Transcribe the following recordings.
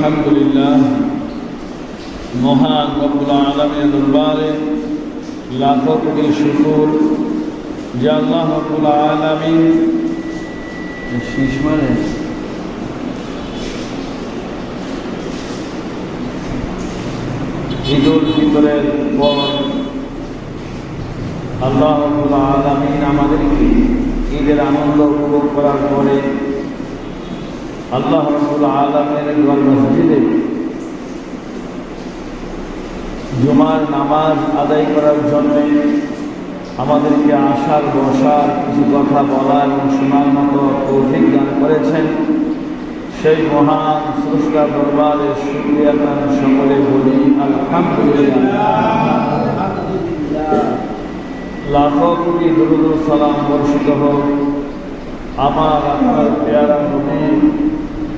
আলহামদুলিল্লাহ, মহান রব্বুল আলামিনের দরবারে লাখো কোটি শুকর যে আল্লাহ রব্বুল আলামিন ঈদুল ফিতরের পর আল্লাহ রব্বুল আলামিন আমাদেরকে ঈদের আনন্দ উপভোগ করার পরে আল্লাহ রব্বুল আলামিনের ঘর মসজিদে জুমার নামাজ আদায় করার জন্য আমাদেরকে আসার বসার কিছু কথা বলার এবং শোনার মতো তৌফিক দান করেছেন। সেই মহান স্রষ্টা দরবারে শুকরিয়া দান সকলে বলি আলহামদুলিল্লাহ। লাখো কোটি দরুদ ও সালাম বর্ষিত হোক আমার আপনার প্যারা নবী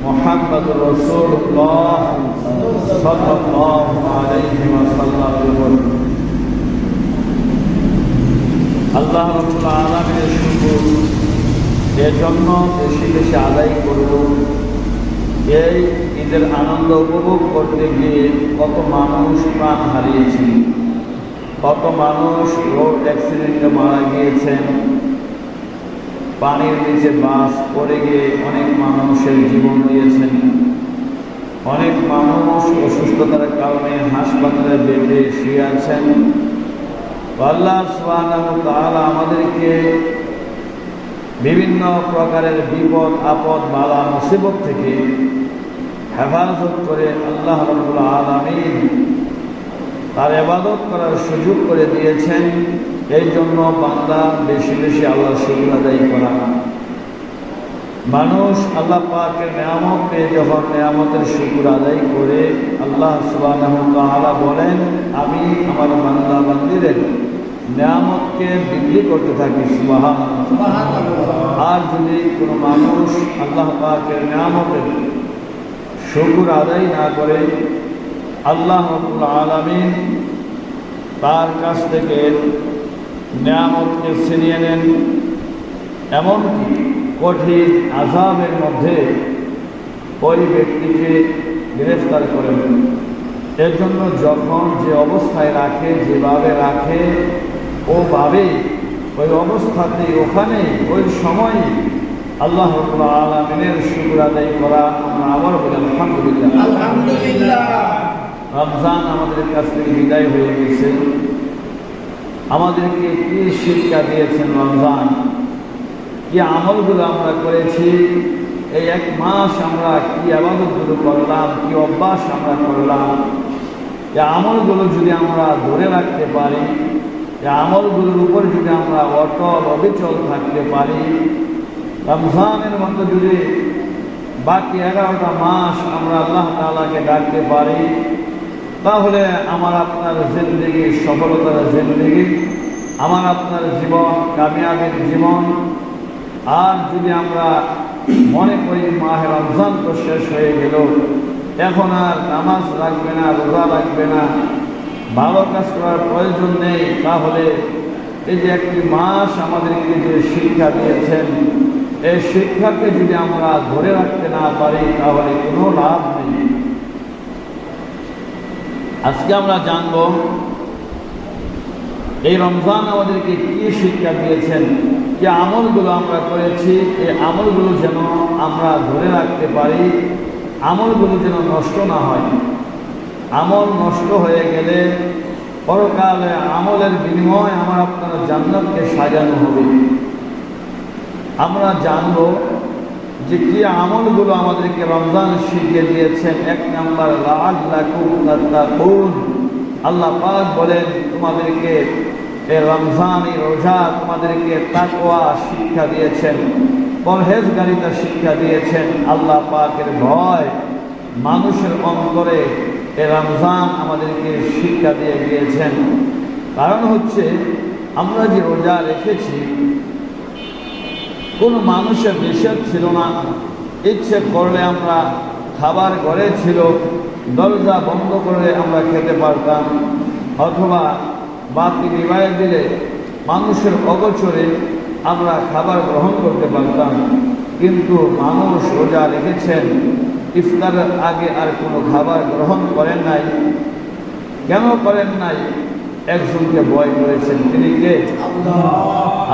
মুহাম্মদুর রাসূলুল্লাহ সাল্লাল্লাহু আলাইহি ওয়াসাল্লাম। আল্লাহ রাব্বুল আলামিনের শুকর এর জন্য বেশি বেশি আদায় করব। এই ঈদের আনন্দ উপভোগ করতে গিয়ে কত মানুষ প্রাণ হারিয়েছেন, কত মানুষ রোড অ্যাক্সিডেন্টে মারা গিয়েছেন, পানির নিচে বাস পড়ে গিয়ে অনেক মানুষের জীবন দিয়েছেন, অনেক মানুষ অসুস্থতার কারণে হাসপাতালে বেডে শুয়ে আছেন। আল্লাহ সুবহানাহু ওয়া তাআলা আমাদেরকে বিভিন্ন প্রকারের বিপদ আপদ বালা মুসিবত থেকে হেফাজত করে আল্লাহ রাব্বুল আলামিন তার ইবাদত করার সুযোগ করে দিয়েছেন। এই জন্য বান্দা বেশি বেশি আল্লাহর শুকর আদায় করা। মানুষ আল্লাহ পাকের নিয়ামত পেয়ে যখন নিয়ামতের শুকর আদায় করে আল্লাহ সুবহানাহু ওয়া তাআলা বলেন, আমি আমার বান্দা বান্দীদের নিয়ামতকে বৃদ্ধি করতে থাকি সুবহানাল্লাহ। আর যদি কোনো মানুষ আল্লাহ পাকের নিয়ামতের শুকর আদায় না করে আল্লাহ রাব্বুল আলামিন তার কাছ থেকে নিয়ামতকে ছিনিয়ে নেন, এমনকি কঠিন আযাবের মধ্যে ওই ব্যক্তিকে গ্রেফতার করেন। এর জন্য যখন যে অবস্থায় রাখে, যেভাবে রাখে ওভাবেই ওই অবস্থাতেই ওখানে ওই সময় আল্লাহ রাব্বুল আলামিনের শুকর আদায় করা। আমরা আবার বলি আলহামদুলিল্লাহ। আলহামদুলিল্লাহ। রমজান আমাদের কাছ থেকে বিদায় হয়ে গেছে। আমাদেরকে কি শিক্ষা দিয়েছেন রমজান, কি আমলগুলো আমরা করেছি, এই এক মাস আমরা কি ইবাদতগুলো করলাম, কি অভ্যাস আমরা করলাম, এই আমলগুলো যদি আমরা ধরে রাখতে পারি, এই আমলগুলোর উপর যদি আমরা অটল অবিচল থাকতে পারি, রমজানের মতো যদি বাকি 11টা মাস আমরা আল্লাহ তাআলাকে ডাকতে পারি, তাহলে আমার আপনার জিন্দেগি সফলতার জিন্দেগি, আমার আপনার জীবন কামিয়াবির জীবন। আর যদি আমরা মনে করি মাহে রমজান তো শেষ হয়ে গেল, এখন আর নামাজ লাগবে না, রোজা লাগবে না, ভালো কাজ করার প্রয়োজন নেই, তাহলে এই যে একটি মাস আমাদেরকে যে শিক্ষা দিয়েছেন, এই শিক্ষাকে যদি আমরা ধরে রাখতে না পারি তাহলে কোনো লাভ নেই। আজকে আমরা জানব এই রমজান আমাদেরকে কি শিক্ষা দিয়েছেন, যে আমলগুলো আমরা করেছি এই আমলগুলো যেন আমরা ধরে রাখতে পারি, আমলগুলো যেন নষ্ট না হয়। আমল নষ্ট হয়ে গেলে পরকালে আমলের বিনিময়ে আমার আপনার জান্নাতকে সাজানো হবে। আমরা জানব যে কি আমলগুলো আমাদেরকে রমজান শিখিয়ে দিয়েছেন। 1 নাম্বার, লাআল্লাকুম তাত্তাকুন। আল্লাহ পাক বলেন তোমাদেরকে এই রমজান এই রোজা তোমাদেরকে তাকওয়া শিক্ষা দিয়েছেন, পরহেজগারিতা শিক্ষা দিয়েছেন। আল্লাহ পাকের ভয় মানুষের অন্তরে এই রমজান আমাদেরকে শিক্ষা দিয়ে গিয়েছেন। কারণ হচ্ছে আমরা যে রোজা রেখেছি কোনো মানুষের নিষেধ ছিল না, ইচ্ছে করলে আমরা খাবার ঘরে ছিল, দরজা বন্ধ করে আমরা খেতে পারতাম, অথবা বাতি নিভায়ে দিলে মানুষের অগোচরে আমরা খাবার গ্রহণ করতে পারতাম। কিন্তু মানুষ রোজা রেখেছেন ইফতারের আগে আর কোনো খাবার গ্রহণ করেন নাই। কেন করেন নাই? একজনকে ভয় করেছেন, তিনি কে?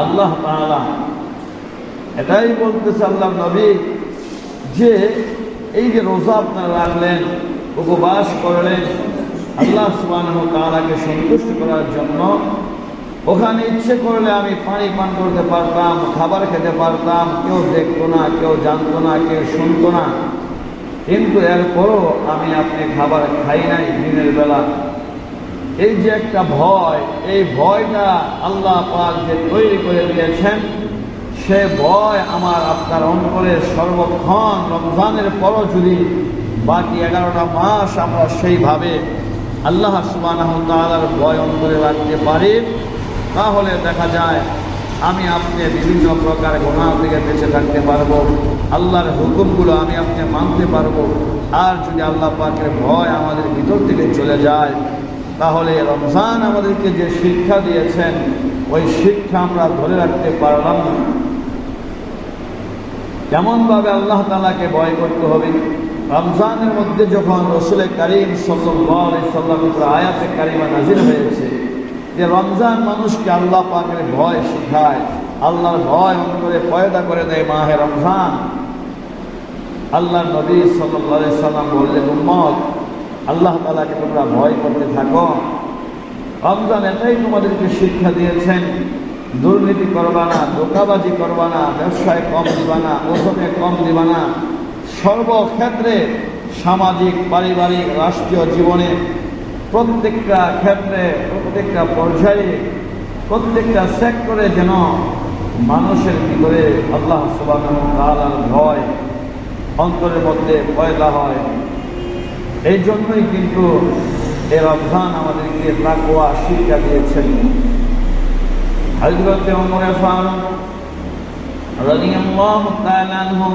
আল্লাহ তাআলা। এটাই বলতেছে আল্লাহ নবী যে এই যে রোজা আপনারা রাখলেন, উপবাস করলেন আল্লাহ সুবহানাহু ওয়া তাআলাকে সন্তুষ্ট করার জন্য, ওখানে ইচ্ছে করলে আমি পানি পান করতে পারতাম, খাবার খেতে পারতাম, কেউ দেখতো না, কেউ জানতো না, কেউ শুনতো না, কিন্তু এরপরও আমি আপনি খাবার খাই নাই দিনের বেলা। এই যে একটা ভয়, এই ভয়টা আল্লাহ পাক যে তৈরি করে দিয়েছেন, সে ভয় আমার আপনার অন্তরে সর্বক্ষণ রমজানের পরও যদি বাকি 11টা মাস আমরা সেইভাবে আল্লাহ সুবহানাহু ওয়া তাআলার ভয় অন্তরে রাখতে পারি, তাহলে দেখা যায় আমি আপনি বিভিন্ন প্রকার গুনাহ থেকে বেঁচে থাকতে পারবো, আল্লাহর হুকুমগুলো আমি আপনি মানতে পারবো। আর যদি আল্লাহ পাকের ভয় আমাদের ভিতর থেকে চলে যায়, তাহলে রমজান আমাদেরকে যে শিক্ষা দিয়েছেন ওই শিক্ষা আমরা ধরে রাখতে পারলাম না। কেমনভাবে আল্লাহ তাআলাকে ভয় করতে হবে? রমজানের মধ্যে যখন রাসূল কারীম সাল্লাল্লাহু আলাইহি ওয়াসাল্লামের উপর আয়াতে কারিমা নাযিল হয়েছে যে রমজান মানুষকে আল্লাহ পাকের ভয় শেখায়, আল্লাহর ভয় অন্তরে পয়দা করে দেয় মাহে রমজান, আল্লাহর নবী সাল্লাল্লাহু আলাইহি ওয়াসাল্লাম বললেন, উম্মত আল্লাহ তাআলাকে তোমরা ভয় করতে থাকো। রমজান এটাই তোমাদেরকে শিক্ষা দিয়েছেন, দুর্নীতি করবা না, ধোঁকাবাজি করবা না, ব্যবসায় কম দিবা না, ওজনে কম দিবা না। সর্বক্ষেত্রে সামাজিক, পারিবারিক, রাষ্ট্রীয় জীবনে প্রত্যেকটা ক্ষেত্রে, প্রত্যেকটা পর্যায়ে, প্রত্যেকটা সেক্টরে যেন মানুষের ভিতরে আল্লাহ সুবহানাহু ওয়া তাআলার ভয় অন্তরের মধ্যে পয়দা হয়। এই জন্যই কিন্তু এই রমজান আমাদেরকে তাকওয়া শিক্ষা দিয়েছেন। হযরত ওমর ফারুক রাদিয়াল্লাহু তাআলা আনহু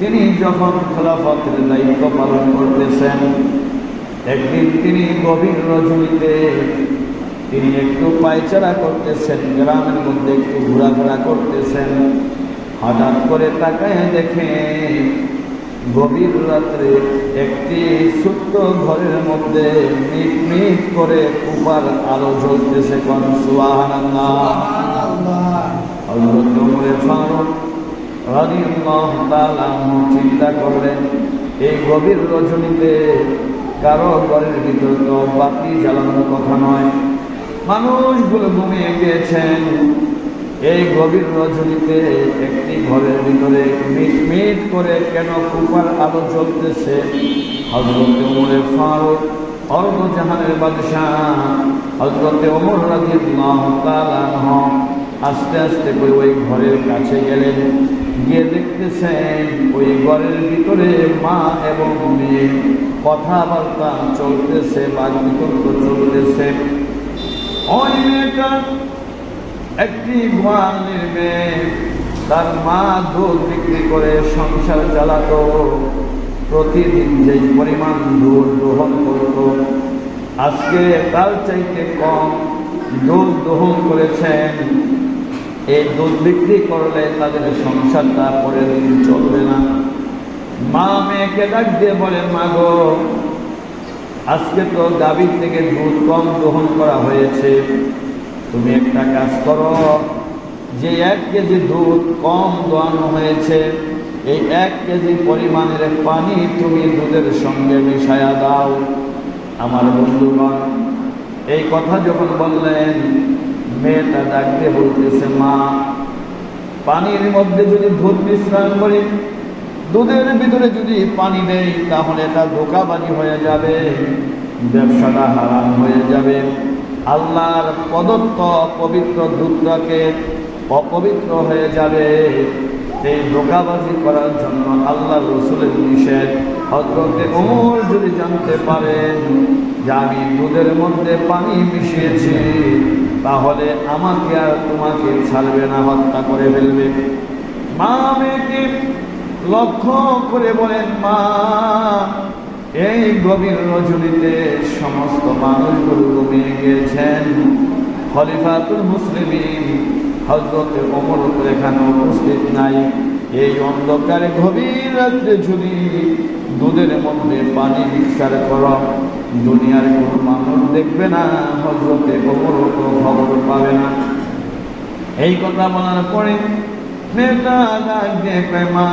তিনি যখন খেলাফতের দায়িত্ব পালন করতেছেন, একদিন তিনি গভীর রজনীতে তিনি একটু পায়চারা করতেছেন, গ্রামের মধ্যে একটু ঘোরাফেরা করতেছেন। হঠাৎ করে তাকায় দেখেন গভীর রাত্রে একটি ছোট্ট ঘরের মধ্যে মিট মিট করে কুপার আলো জ্বলতেছে। কোন সুবহানাল্লাহ। হযরত ওমর ফারুক রাদিয়াল্লাহু তাআলা চিন্তা করলেন, এই গভীর রজনীতে কারো ঘরের ভিতর তো বাতি জ্বালানোর কথা নয়, মানুষগুলো ঘুমিয়ে গিয়েছেন। এই গভীর রজনীতে একটি ঘরের ভিতরে মিট মিট করে কেন কুপার আলো জ্বলতেছে? হযরত ওমর ফারুক অর্ধজাহানের বাদশাহ হযরত ওমর রাদিয়াল্লাহু তাআলা আনহু আস্তে আস্তে করে ওই ঘরের কাছে গেলেন, গিয়ে দেখতেছেন ওই ঘরের ভিতরে মা এবং মেয়ে কথাবার্তা চলতেছে, বাকবিতর্ক চলতেছে। ওই মেয়েটা একটি গোয়ালের মেয়ে, তার মা দুধ বিক্রি করে সংসার চালাতো। প্রতিদিন যেই পরিমাণ দুধ দোহন করত, আজকে তার চাইতে কম দুধ দোহন করেছেন। এই দুধ বিক্রি করলে তাদের সংসারটা পরের দিন চলবে না। মা মেয়েকে ডাক দিয়ে বলেন, মা গো, আজকে তো গাভীর থেকে দুধ কম দোহন করা হয়েছে, তুমি একটা কাজ করো, যে 1 কেজি দুধ কম দোয়ানো হয়েছে, এই 1 কেজি পরিমাণের পানি তুমি দুধের সঙ্গে মিশায়া দাও। আমার বন্ধুগণ, এই কথা যখন বললেন, মেয়েটা ডাক দিয়ে বলতেছে, মা, পানির মধ্যে যদি দুধ মিশ্রণ করি, দুধের ভিতরে যদি পানি দেই, তাহলে এটা ধোঁকাবাজি হয়ে যাবে, ব্যবসাটা হারাম হয়ে যাবে। আল্লাহর প্রদত্ত পবিত্র দুধটাকে অপবিত্র হয়ে যাবে। এই ধোঁকাবাজি করার জন্য আল্লাহ রসুলের নিষেধ। হযরত ওমর যদি জানতে পারেন যে আমি দুধের মধ্যে পানি মিশিয়েছি, তাহলে আমাকে আর তোমাকে ছাড়বে না, হত্যা করে ফেলবে। মা মেয়েকে লক্ষ্য করে বলেন, মা, এই গভীর রজনীতে সমস্ত মানুষগুলো ঘুমিয়ে গিয়েছেন, খলিফাতুল মুসলিমিন হযরত ওমর এখানে উপস্থিত নাই, এই অন্ধকারে গভীর রাত্রে যদি দুধের মধ্যে পানি মিক্সার করো, দুনিয়ার কোনো মানুষ দেখবে না, হযরতে ওমর কোনো খবর পাবে না। এই কথা বলার পরে মেয়েটা ডাক দিয়ে কয়, মা,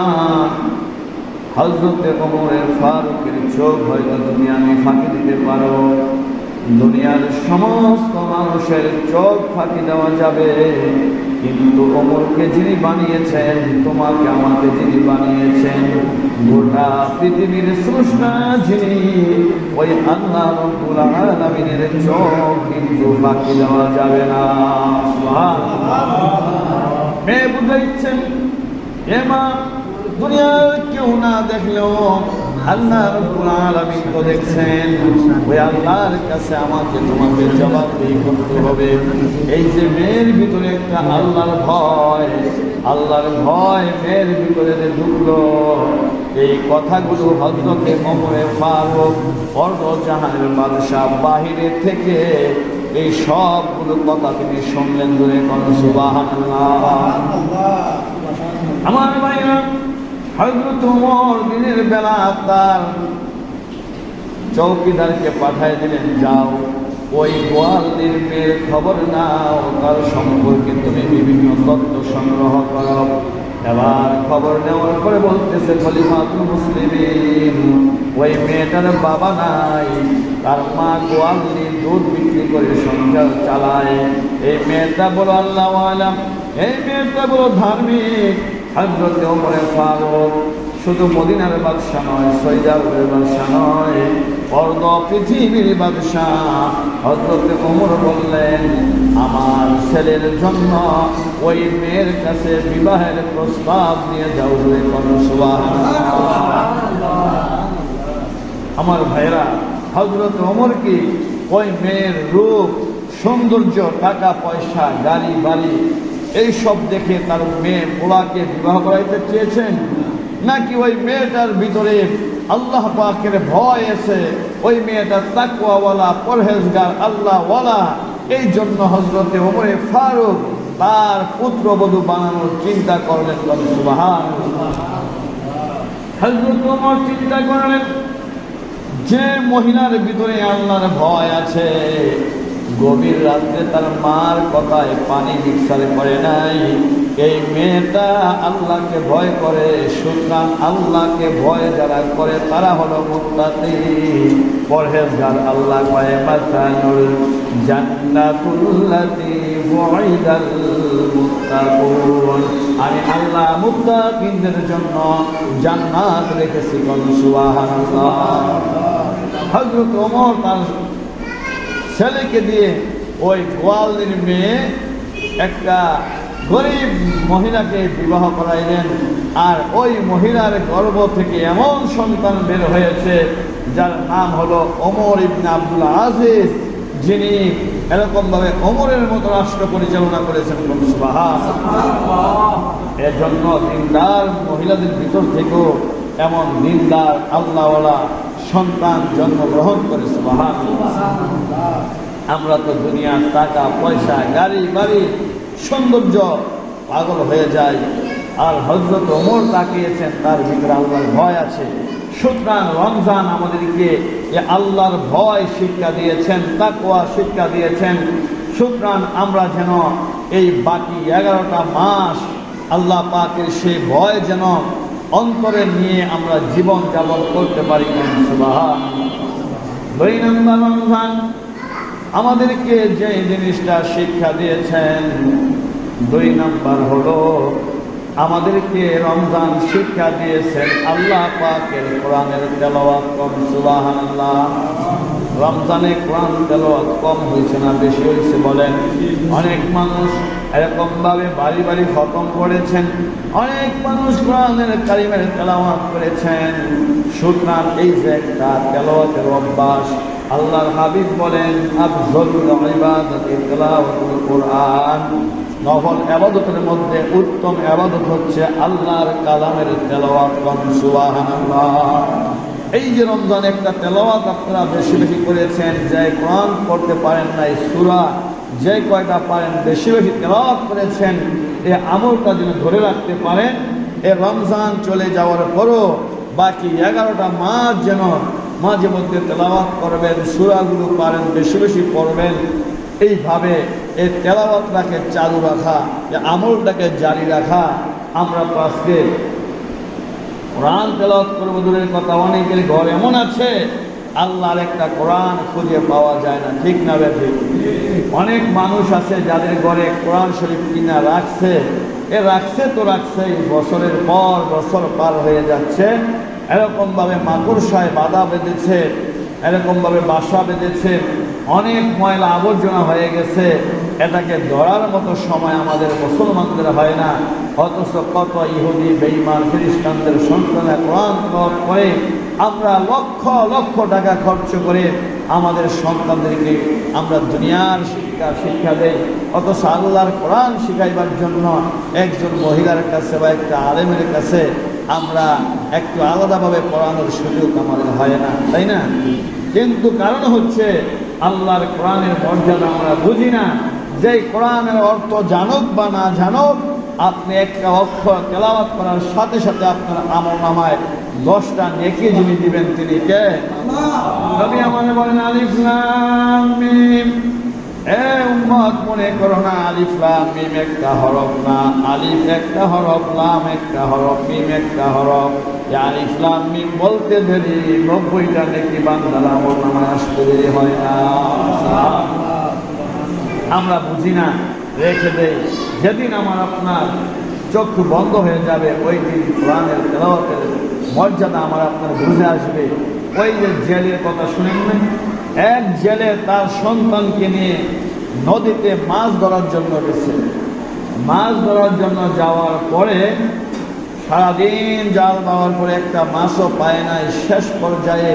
হযরতে ওমরের ফারুকের চোখ হয়তো তুমি আমি ফাঁকি দিতে পারো, দুনিয়ার সমস্ত মানুষের চোখ ফাঁকি দেওয়া যাবে, কিন্তু ওমরকে যিনি বানিয়েছেন, তোমাকে আমাকে যিনি বানিয়েছেন, গোটা পৃথিবীর স্রষ্টা যিনি, ওই আল্লাহ রাব্বুল আলামিনের চোখ কিন্তু ফাঁকি দেওয়া যাবে না। সুবহানাল্লাহ। মেয়ে বুঝাইছেন, এ মা, দুনিয়ার কেউ না দেখলেও আল্লাহ রাব্বুল আলামিন তো দেখছেন, ওই আল্লাহর কাছে আমাকে তোমাকে জবাবদিহি করতে হবে। এই যে মেয়ের ভিতরে একটা আল্লাহর ভয় মেয়ের ভিতরে যে ঢুকলো, এই কথাগুলো হযরতে ওমরে ফারুক জাহানের বাদশাহ বাহিরে থেকে এই সবগুলো কথা তিনি শুনলেন। ধরে কোন সুবহানাল্লাহ। আমার ভাইরা, হযরত ওমর দিনের বেলা তার চৌকিদারকে পাঠিয়ে দিলেন, যাও ওই গোয়ালদের মেয়ের খবর নাও, তার সম্পর্কে তুমি বিভিন্ন তথ্য সংগ্রহ করো। এবার খবর নেওয়ার পরে বলতেছে, খলিফাতুল মুসলিমিন, ওই মেয়েটার বাবা নাই, তার মা গোয়ালদের দুধ বিক্রি করে সংসার চালায়। এই মেয়েটা বলো আল্লাহ আলাম, এই মেয়েটা বলো ধার্মিক। হযরত ওমর ফারুক শুধু মদিনার বাদশা নয়, সৌদি আরবের বাদশা নয়, অর্ধ পৃথিবীর বাদশা। হযরত ওমর বললেন, আমার ছেলের জন্য ওই মেয়ের কাছে বিবাহের প্রস্তাব নিয়ে যাও। সুবহানাল্লাহ। আমার ভাইরা, হযরত ওমর কি ওই মেয়ের রূপ, সৌন্দর্য, টাকা পয়সা, গাড়ি বাড়ি এইসব দেখে তার মেয়ে পোলাকে বিবাহ করাইতে চেয়েছেন, নাকি ওই মেয়েটার ভিতরে আল্লাহ পাকের ভয় আছে, ওই মেয়েটা তাকওয়াওয়ালা, পরহেজগার, আল্লাহওয়ালা, এই জন্য হযরতে ওমর ফারুক তার পুত্রবধূ বানানোর চিন্তা করলেন। সুবহানাল্লাহ। হযরত ওমর চিন্তা করলেন, যে মহিলার ভিতরে আল্লাহর ভয় আছে, গভীর রাত্রে তার মার কথায় পানি মিক্সার করে নাই, এই মেয়েটা আল্লাহকে ভয় করে। সুতরাং আল্লাহকে ভয় যারা করে তারা হলো মুত্তাকি, পরহেজগার। আল্লাহ কয়, মাসালুল জান্নাতুল্লাতী ওয়াইদাল মুত্তাকুন, আমি আল্লাহ মুত্তাকিনদের জন্য জান্নাত রেখেছি। সুবহানাল্লাহ। হযরত ওমর তার ছেলেকে দিয়ে ওই গোয়ালদের মেয়ে একটা গরিব মহিলাকে বিবাহ করাইলেন, আর ওই মহিলার গর্ভ থেকে এমন সন্তান বের হয়েছে যার নাম হলো ওমর ইবনে আব্দুল আজিজ, যিনি এরকম ভাবে ওমরের মতো রাষ্ট্র পরিচালনা করেছেন। সুবহানাল্লাহ। এর জন্য দিনদার মহিলাদের ভিতর থেকেও এমন দিনদার আল্লাহওয়ালা সন্তান জন্মগ্রহণ করে। সুবহানাল্লাহ। আমরা তো দুনিয়ার টাকা পয়সা, গাড়ি বাড়ি, সৌন্দর্য পাগল হয়ে যায়, আর হযরত ওমর তাকিয়েছেন, তার ভিতরে আল্লাহর ভয় আছে। সুতরাং রমজান আমাদেরকে এই আল্লাহর ভয় শিক্ষা দিয়েছেন, তাকওয়া শিক্ষা দিয়েছেন। সুতরাং আমরা যেন এই বাকি 11টা মাস আল্লাহ পাকের সেই ভয় যেন অন্তরে নিয়ে আমরা জীবন যাপন করতে পারি। সুবহানাল্লাহ। 2 নম্বর, রমজান আমাদেরকে যে জিনিসটা শিক্ষা দিয়েছেন, 2 নম্বর হলো আমাদেরকে রমজান শিক্ষা দিয়েছেন আল্লাহ পাকের কোরআনের তেলাওয়াত কম। সুবহানাল্লাহ। রমজানে কোরআন তেলাওয়াত কম হয়েছে না বেশি হয়েছে বলেন? অনেক মানুষ এরকম ভাবে বাড়ি বাড়ি খতম করেছেন, অনেক মানুষ কোরআনের কারিমের তেলাওয়াত করেছেন। সুতরাং এই যে একটা তেলাওয়াতের অভ্যাস, আল্লাহর হাবিব বলেন, আফযলুল ইবাদাতি তিলাওয়াতুল কোরআন, নফল ইবাদতের মধ্যে উত্তম ইবাদত হচ্ছে আল্লাহর কালামের তেলাওয়াত। সুবহানাল্লাহ। এই যে রমজান একটা তেলাওয়াত আপনারা বেশি বেশি করেছেন, যে কোরআন পড়তে পারেন নাই, সূরা যে কয়টা পারেন বেশি বেশি তেলাওয়াত করেছেন, এই আমলটা যেন ধরে রাখতে পারেন, এ রমজান চলে যাওয়ার পরও বাকি 11টা মাস যেন মাঝে মধ্যে তেলাওয়াত করবেন, সূরাগুলো পারেন, বেশি বেশি পড়বেন। এইভাবে এই তেলাওয়াতটাকে চালু রাখা, এই আমলটাকে জারি রাখা। আমরা তো আজকে কোরআন তেলাওয়াত করবো দূরের কথা, অনেকের ঘর এমন আছে আল্লাহর একটা কোরআন খুঁজে পাওয়া যায় না, ঠিক না বেঠিক? অনেক মানুষ আছে যাদের ঘরে কোরআন শরীফ কিনা রাখছে, রাখছে তো রাখছে, বছরের পর বছর পার হয়ে যাচ্ছে। এরকমভাবে মাকড়সায় বাধা বেঁধেছে, এরকমভাবে বাসা বেঁধেছে, অনেক ময়লা আবর্জনা হয়ে গেছে। এটাকে ধরার মতো সময় আমাদের মুসলমানদের হয় না। অথচ কত ইহুদি বেঈমান খ্রিস্টানদের সন্তানরা কোরআন তেলাওয়াত করে, আমরা লক্ষ লক্ষ টাকা খরচ করে আমাদের সন্তানদেরকে আমরা দুনিয়ার শিক্ষা দেই। অথচ আল্লাহর কোরআন শিখাইবার জন্য একজন মহিলার কাছে বা একটা আলেমের কাছে আমরা একটু আলাদাভাবে পড়ানোর সুযোগ আমাদের হয় না, তাই না? কিন্তু কারণ হচ্ছে আল্লাহর কোরআনের মর্যাদা আমরা বুঝি না। যে কোরআনের অর্থ জানুক বা না জানুক, আপনি একটা অক্ষর তেলাওয়াত করার সাথে সাথে আপনার আমলনামায় 10টা নেকি যিনি দিবেন তিনি কে? নবী আমাদের বলেন আলিফ লাম মিম। উম্মত মনে করো না আলিফ লাম মিম একটা হরফ না, আলিফ একটা হরফ, লাম একটা হরফ, মিম একটা হরফ। আলিফ লাম মিম বলতে দেরি 90টা নেকি বান্দার আমলনামায় আসতে দেরি হয় না। আমরা বুঝি না, রেখে দেই। যেদিন আমার আপনার চক্ষু বন্ধ হয়ে যাবে, ওই দিন কোরআনের তেলাওয়াতের মর্যাদা আমার আপনার বুঝে আসবে। ওই যে জেলের কথা শুনেন না, এক জেলে তার সন্তানকে নিয়ে নদীতে মাছ ধরার জন্য গেছে। মাছ ধরার জন্য যাওয়ার পরে সারাদিন জাল দেওয়ার পরে একটা মাছও পায় নাই। শেষ পর্যায়ে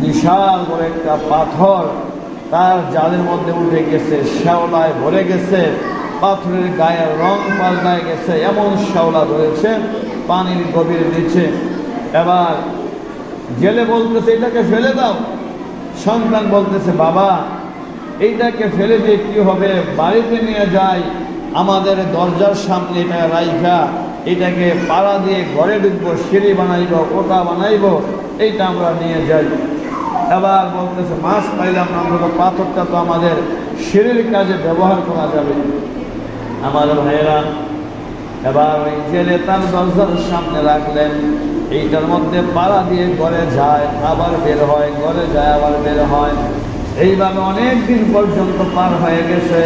বিশাল বড় একটা পাথর তার জালের মধ্যে উঠে গেছে, শ্যাওলায় ভরে গেছে, পাথরের গায়ের রং পাল্টায় গেছে, এমন শ্যাওলা ধরেছে পানির গভীর নিচে। এবার জেলে বলতেছে এটাকে ফেলে দাও। সন্তান বলতেছে বাবা এইটাকে ফেলে দিয়ে কি হবে, বাড়িতে নিয়ে যাই, আমাদের দরজার সামনে এটা রাইখা এটাকে পাড়া দিয়ে ঘরে ঢুকবো, সিঁড়ি বানাইব, ওটা বানাইব, এইটা আমরা নিয়ে যাই। এবার বলতেছে মাছ পাইলাম না, অন্তত পাথরটা তো আমাদের সিঁড়ির কাজে ব্যবহার করা যাবে। আমাদের ভাইয়েরা এবার ওই জেলে তার দরজার সামনে রাখলেন, এইটার মধ্যে পাড়া দিয়ে ঘরে যায়, আবার বের হয়, ঘরে যায়, আবার বের হয়। এইভাবে অনেক দিন পর্যন্ত পার হয়ে গেছে।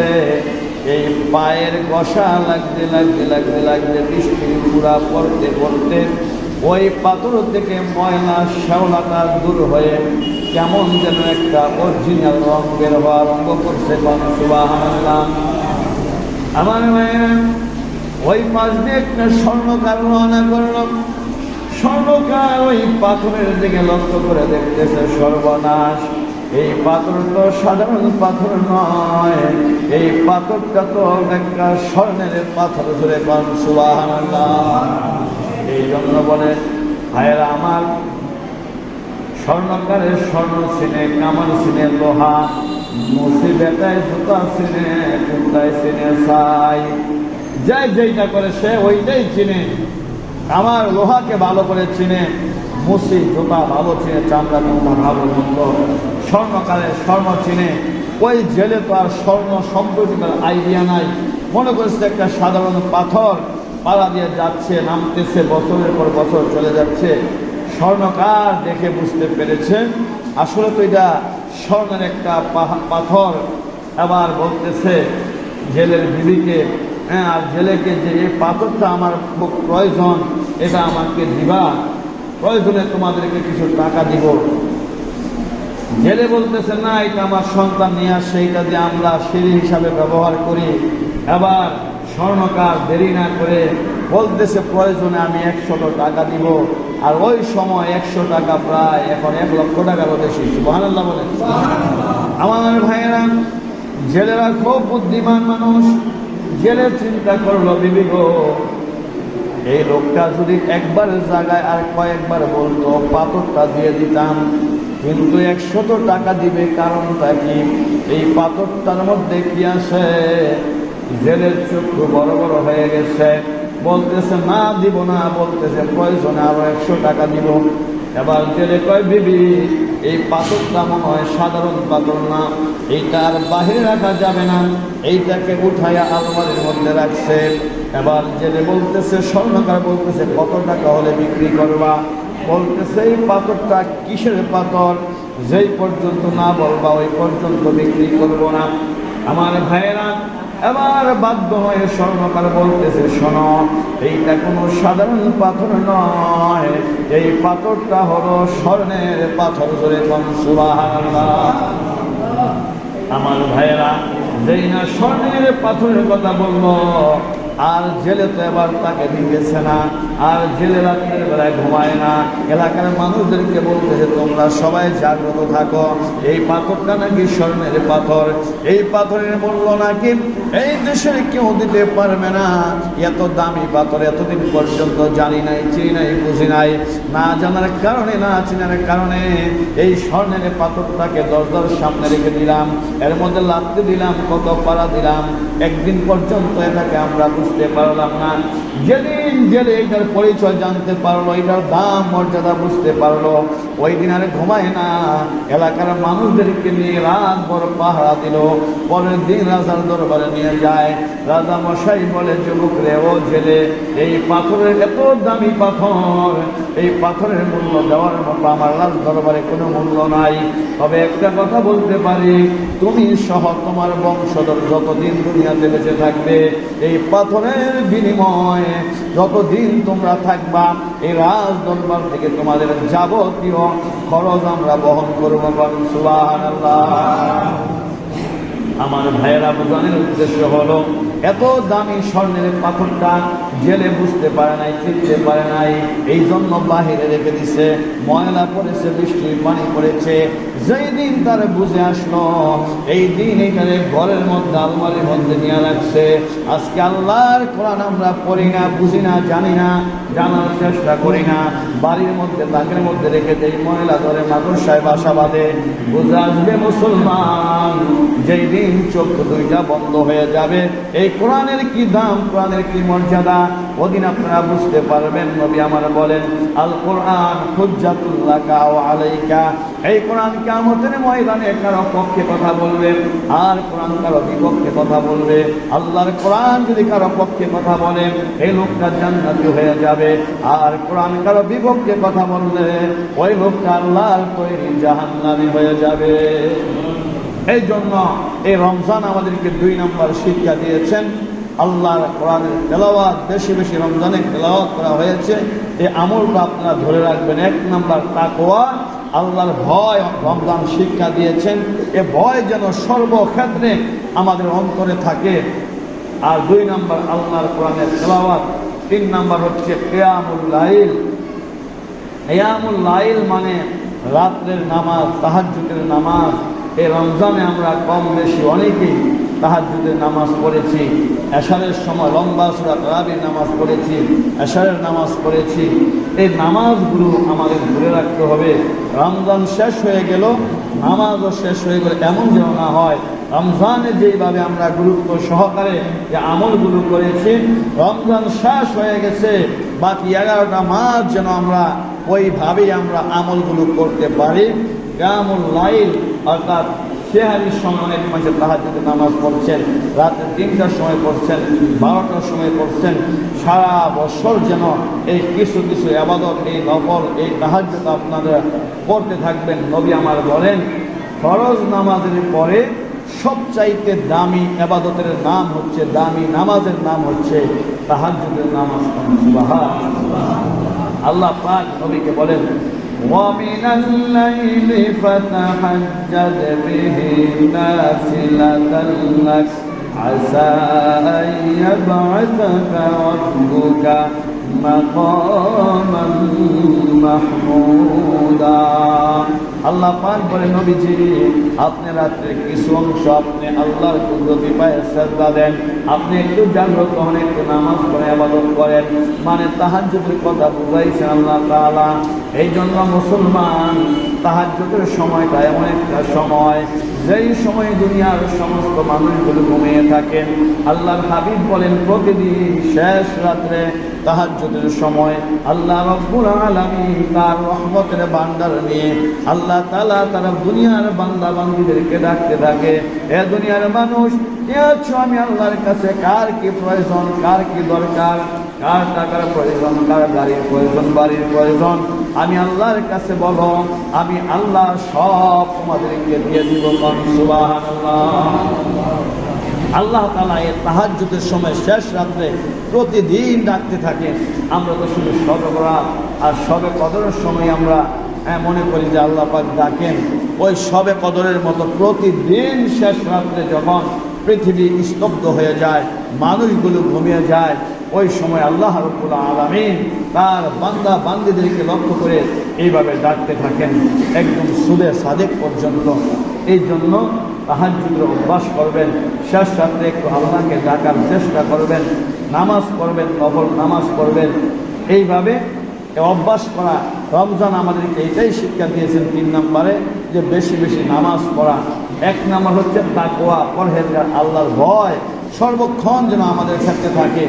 এই পায়ের কষা লাগতে লাগতে লাগতে লাগতে বৃষ্টির পুরা পড়তে পড়তে ওই পাথর থেকে ময়লা শ্যাওলাটা দূর হয়ে কেমন যেন একটা অরিজিনাল রং বের হওয়া আরম্ভ করছে। সুবহানাল্লাহ। আমার মায়েরা ওই পাশ দিয়ে একটা স্বর্ণকার রওনা করল। স্বর্ণকার ওই পাথরের দিকে লক্ষ্য করে দেখতেছে, সর্বনাশ, এই পাথর তো সাধারণ পাথর নয়, এই পাথরটা তো একটা স্বর্ণের পাথর। ধরে পান সুবহানাল্লাহ। এই জন্য বলে ভাইয়েরা আমার, স্বর্ণকারের স্বর্ণ চিনে, কামান চিনে, লোহা, মুসিবেটায় জুতা চিনে, কুত্তায় চিনে ছাই, যাই যেইটা করে সে ওইটাই চিনে। আমার লোহাকে ভালো করে চিনে, মুসি জুতা ভালো চিনে, চামড়া কোনটা ভালো মন্দ। স্বর্ণকারের স্বর্ণ চিনে। ওই জেলে তো আর স্বর্ণ সম্পর্কিত আইডিয়া নাই, মনে করছে একটা সাধারণ পাথর, পাড়া দিয়ে যাচ্ছে, নামতেছে, বছরের পর বছর চলে যাচ্ছে। স্বর্ণকার দেখে বুঝতে পেরেছে আসলে তো এটা স্বর্ণের একটা পাথর। আবার বলতেছে জেলের বিবিকে, আর জেলেকে যে এই পাথরটা আমার খুব প্রয়োজন, এটা আমাকে দিবা, প্রয়োজনে তোমাদেরকে কিছু টাকা দিব। জেলে বলতেছে না, এটা আমার সন্তান নিয়ে আসছে, এটা দিয়ে আমরা সিঁড়ি হিসাবে ব্যবহার করি। আবার স্বর্ণকার দেরি না করে বলতেছে প্রয়োজনে আমি 100 টাকা দিব। আর ওই সময় 100 টাকা প্রায় এখন 1 লক্ষ টাকারও বেশি। সুবহানাল্লাহ বলে। আমার ভাইয়েরা, জেলেরা খুব বুদ্ধিমান মানুষ। জেলে চিন্তা করলো, বিবি গো, এই লোকটা যদি একবার জায়গায় আর কয়েকবার বলতো পাথরটা দিয়ে দিতাম, কিন্তু 100 টাকা দিবে, কারণটা কি? এই পাথরটার মধ্যে কি আছে? জেলের চক্ষু বড় বড় হয়ে গেছে। বলতেছে না দিব না, বলতেছে প্রয়োজনে আরো 100 টাকা দিব। এবার জেলে কয় বিবি এই পাথরটা মনে হয় সাধারণ পাথর না, এইটা আর বাহিরে রাখা যাবে না, এইটাকে উঠাইয়া আলমারির মধ্যে রাখছে। এবার জেলে বলতেছে, স্বর্ণকার বলতেছে কত টাকা হলে বিক্রি করবা? বলতেছে এই পাথরটা কিসের পাথর, যেই পর্যন্ত না বলবা ওই পর্যন্ত বিক্রি করবো না। আমার ভাইয়েরা, এবার বাধ্য হয়ে স্বর্ণকার বলতেছে শোনো, এইটা কোনো সাধারণ পাথর নয়, এই পাথরটা হলো স্বর্ণের পাথর। ধরে কোন সুবহানাল্লাহ। আমার ভাইয়েরা, যেই না স্বর্ণের পাথরের কথা বললো, আর জেলে তো এবার তাকে দিয়েছে না, আর জেলে রাত্রের বেলায় ঘুমায় না। এলাকার মানুষদেরকে বলতেছে তোমরা সবাই জাগ্রত থাকো, এই পাথরটা নাকি স্বর্ণের পাথর, এই পাথরের মূল্য নাকি এই দেশের কেউ দিতে পারবে না। এত দামি পাথর এতদিন পর্যন্ত জানি নাই, চিনি নাই, বুঝি নাই। না জানার কারণে, না চিনার কারণে এই স্বর্ণের পাথরটাকে দরজার সামনে রেখে দিলাম, এর মধ্যে লাগতে দিলাম, কত পাড়া দিলাম, একদিন পর্যন্ত এটাকে আমরা বুঝতে পারলাম না। যেদিন জেলে এটার পরিচয় জানতে পারলো, এটার দাম মর্যাদা বুঝতে পারলো, ওই দিন আর ঘুমায় না, এলাকার মানুষদেরকে নিয়ে রাত ভর পাহারা দিল। পরের দিন রাজার দরবারে নিয়ে যায়। রাজা মশাই বলে, যুবক রে, ও জেলে, এই পাথরের এত দামি পাথর, এই পাথরের মূল্য দেওয়ার মতো আমার রাজ দরবারে কোনো মূল্য নাই। তবে একটা কথা বলতে পারি, তুমি সহ তোমার বংশধর যতদিন দুনিয়াতে বেঁচে থাকবে, এই পাথরের বিনিময়ে যতদিন তোমরা থাকবা, এই রাজ দরবার থেকে তোমাদের যাবতীয় খরচ আমরা বহন করবো। সুবহানাল্লাহ। আমার ভাইয়েরা, বোঝানোর উদ্দেশ্য হলো, এত দামি স্বর্ণের পাথরটা জেলে বুঝতে পারে নাই, চিনতে পারে নাই, এই জন্য বাহিরে রেখে দিছে। ময়লা পড়েছে, বৃষ্টির পানি পড়েছে, যেই দিন তার বুঝে আসলো, এই দিন এইটারে ঘরের মধ্যে আলমারির মধ্যে নিয়ে রাখছে। আজকে আল্লাহর কোরআন আমরা পড়ি না, বুঝি না, জানি না, জানার চেষ্টা করি না, বাড়ির মধ্যে তাকের মধ্যে রেখে দেই, ময়লা ধরে মাদ্রাসায় বাসা বাঁধে। বুঝে আসবে মুসলমান, যেই দিন চোখ দুইটা বন্ধ হয়ে যাবে, এই কোরআনের কি দাম, কোরআনের কি মর্যাদা, ওদিন আপনারা বুঝতে পারবেন। নবী আমার বলেন, আল কোরআন হুজ্জাতুল লাকা ওয়া আলাইকা, এই কোরআন কিয়ামতের ময়দানে কারো পক্ষে কথা বলবে, আর কোরআন কারো বিপক্ষে কথা বলবে। আল্লাহর কোরআন যদি কারো পক্ষে কথা বলে, এই লোকটা জান্নাতি হয়ে যাবে, আর কোরআন কারো বিপক্ষে কথা বললে ওই লোকটা আল্লাহর তৈরি জাহান্নামী হয়ে যাবে। এই জন্য এই রমজান আমাদেরকে 2 নম্বর শিক্ষা দিয়েছেন। আল্লাহর কোরআনের তেলাওয়াত বেশি বেশি রমজানে তেলাওয়াত করা হয়েছে, এই আমলটা আপনারা ধরে রাখবেন। 1 নম্বর তাকওয়া, আল্লাহর ভয় রমজান শিক্ষা দিয়েছেন, এ ভয় যেন সর্বক্ষেত্রে আমাদের অন্তরে থাকে। আর 2 নম্বর আল্লাহর কোরআনের তেলাওয়াত। 3 নম্বর হচ্ছে কিয়ামুল লাইল। কিয়ামুল লাইল মানে রাত্রের নামাজ, তাহাজ্জুদের নামাজ। এই রমজানে আমরা কম বেশি অনেকেই তাহাজ্জুদের নামাজ পড়েছি, এশারের সময় লম্বা সূরা তারাবির নামাজ পড়েছি, এশারের নামাজ পড়েছি। এই নামাজগুলো আমাদের ধরে রাখতে হবে। রমজান শেষ হয়ে গেল, নামাজও শেষ হয়ে গেল, এমন যেন না হয়। রমজানে যেইভাবে আমরা গুরুত্ব সহকারে যে আমলগুলো করেছি, রমজান শেষ হয়ে গেছে, বাকি 11টা মাস যেন আমরা ওইভাবেই আমরা আমলগুলো করতে পারি। কিয়ামুল লাইল অর্থাৎ সেহারির সময় অনেক মাসে তাহাজ্জুদের নামাজ পড়ছেন, রাতে 3টার সময় পড়ছেন, 12টার সময় পড়ছেন। সারা বছর যেন এই কিছু কিছু ইবাদত, এই নফল, এই তাহাজ্জুদ আপনারা পড়তে থাকবেন। নবী আমার বলেন, ফরজ নামাজের পরে সবচাইতে দামি ইবাদতের নাম হচ্ছে, দামি নামাজের নাম হচ্ছে তাহাজ্জুদের নামাজ। সুবহানাল্লাহ। আল্লাহ পাক নবীকে বলেন, وَمِنَ اللَّيْلِ فَتَهَجَّدْ بِهِ نَافِلَةً لَكَ عَسَىٰ أَن يَبْعَثَكَ رَبُّكَ مَقَامًا মাহমুদা। আল্লাহ পাক বলে, নবীজি আপনি রাত্রে কিছু অংশ আপনি আল্লাহর কুদরতি পায়ে সাজদা দেন, আপনি একটু জাগ্রত হন, একটু নামাজ পড়ে ইবাদত করেন, মানে তাহাজ্জুদের কথা বুঝাইছেন আল্লাহ তাআলা। এই জন্য মুসলমান তাহাজ্জুদের সময়টা এমন একটা সময় যেই সময় দুনিয়ার সমস্ত মানুষগুলো ঘুমিয়ে থাকেন, আল্লাহর হাবিব বলেন প্রতিদিন শেষ রাত্রে তাহাজ্জুদের সময় আল্লাহ রাব্বুল আলামিন তার রহমতের ভান্ডার নিয়ে আল্লাহ তাআলা তার দুনিয়ার বান্দা বান্দীদেরকে ডাকতে থাকে, এ দুনিয়ার মানুষ কে আছো? আমি আল্লাহর কাছে কার কি প্রয়োজন, কার কি দরকার, কার টাকার প্রয়োজন, কার গাড়ির প্রয়োজন, বাড়ির প্রয়োজন, আমি আল্লাহর কাছে বলো, আমি আল্লাহ সব তোমাদেরকে দিয়ে দিব। সুবহানাল্লাহ। আল্লাহ তাআলা এই তাহাজ্জুদের সময় শেষ রাত্রে প্রতিদিন ডাকতে থাকেন। আমরা তো শুধু শবে বরাত আর শবে কদরের সময় আমরা মনে করি যে আল্লাহ পাক ডাকেন। ওই শবে কদরের মতো প্রতিদিন শেষ রাত্রে যখন পৃথিবী স্তব্ধ হয়ে যায়, মানুষগুলো ঘুমিয়ে যায়, ওই সময় আল্লাহ রাব্বুল আলামিন তার বান্দা বান্দীদেরকে লক্ষ্য করে এইভাবে ডাকতে থাকেন একদম সুবে সাদেক পর্যন্ত। এই জন্য তাহাজ্জুদের অভ্যাস করবেন, শেষ রাত্রে একটু আল্লাহকে ডাকার চেষ্টা করবেন, নামাজ পড়বেন, নফল নামাজ পড়বেন। এইভাবে অভ্যাস করা, রমজান আমাদেরকে এটাই শিক্ষা দিয়েছেন 3 নম্বরে, যে বেশি বেশি নামাজ পড়া। 1 নম্বর হচ্ছে তাকওয়া, পরহেজগার, আল্লাহর ভয় সর্বক্ষণ যেন আমাদের ক্ষেত্রে থাকে।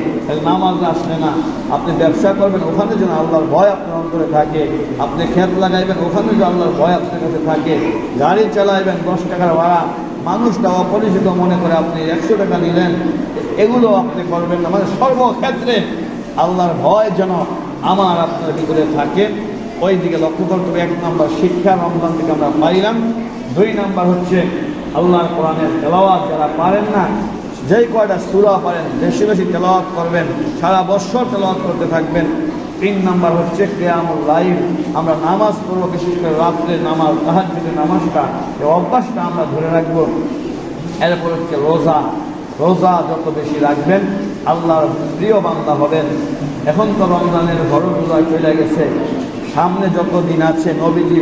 নামাজ আসলে না, আপনি ব্যবসা করবেন, ওখানে যেন আল্লাহর ভয় আপনার অন্তরে থাকে। আপনি ক্ষেত লাগাইবেন, ওখানে যেন আল্লাহর ভয় আপনার কাছে থাকে। গাড়ি চালাইবেন, 10 টাকার ভাড়া, মানুষটা অপরিচিত মনে করে আপনি 100 টাকা নিলেন, এগুলো আপনি করবেন না। মানে সর্বক্ষেত্রে আল্লাহর ভয় যেন আমার আপনার ভিতরে থাকে, ওই দিকে লক্ষ্য করতে হবে। 1 নম্বর শিক্ষা রমজান থেকে আমরা পাইলাম। 2 নম্বর হচ্ছে আল্লাহর কোরআনের তেলাওয়াত। যারা পারেন না, যেই কয়টা সূরা পারেন বেশি বেশি তেলাওয়াত করবেন, সারা বছর তেলাওয়াত করতে থাকবেন। 3 নম্বর হচ্ছে কিয়ামুল লাইল। আমরা নামাজ পড়ব, বিশেষ করে রাত্রে নামাজ, তাহাজ্জুদের নামাজটা, এই অভ্যাসটা আমরা ধরে রাখবো। এরপর হচ্ছে রোজা। রোজা যত বেশি রাখবেন আল্লাহর প্রিয় বান্দা হবেন। এখন তো রমজানের বড় রোজা চলে গেছে, সামনে যত দিন আছে নবীজি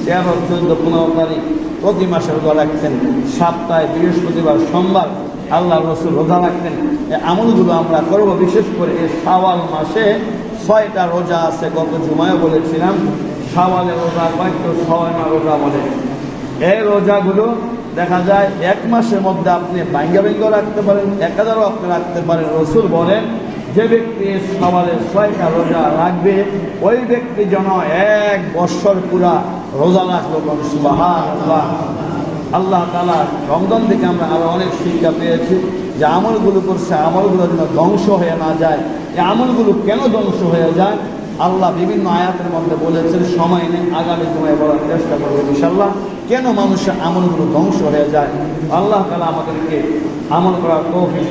13, 14, 15 তারিখ প্রতি মাসে রোজা রাখতেন। সপ্তাহে বৃহস্পতিবার, সোমবার আল্লাহ রসুল রোজা রাখতেন। এই আমলগুলো আমরা করব। বিশেষ করে এই শাওয়াল মাসে 6টা রোজা আছে, গত জুমায় বলেছিলাম। শাওয়ালের রোজা কয়েকটা 6 রোজা বলে। এই রোজাগুলো দেখা যায় 1 মাসের মধ্যে আপনি ভাঙ্গা রাখতে পারেন, 1000ও আপনি রাখতে পারেন। রসুল বলেন যে ব্যক্তি শাওয়ালের 6টা রোজা রাখবে, ওই ব্যক্তি যেন 1 বছর পুরা রোজা রাখলো। সুবহানাল্লাহ। আল্লাহ তাআলা রমজান থেকে আমরা আরো অনেক শিক্ষা পেয়েছি, যে আমলগুলো করছে আমলগুলো যেন ধ্বংস হয়ে না যায়। এই আমলগুলো কেন ধ্বংস হয়ে যায় আল্লাহ বিভিন্ন আয়াতের মধ্যে বলেছেন। সময় নেই, আগামী সময়ে বলার চেষ্টা করবো ইনশাআল্লাহ, কেন মানুষের আমলগুলো ধ্বংস হয়ে যায়। আল্লাহ তাআলা আমাদেরকে আমল করার তৌফিক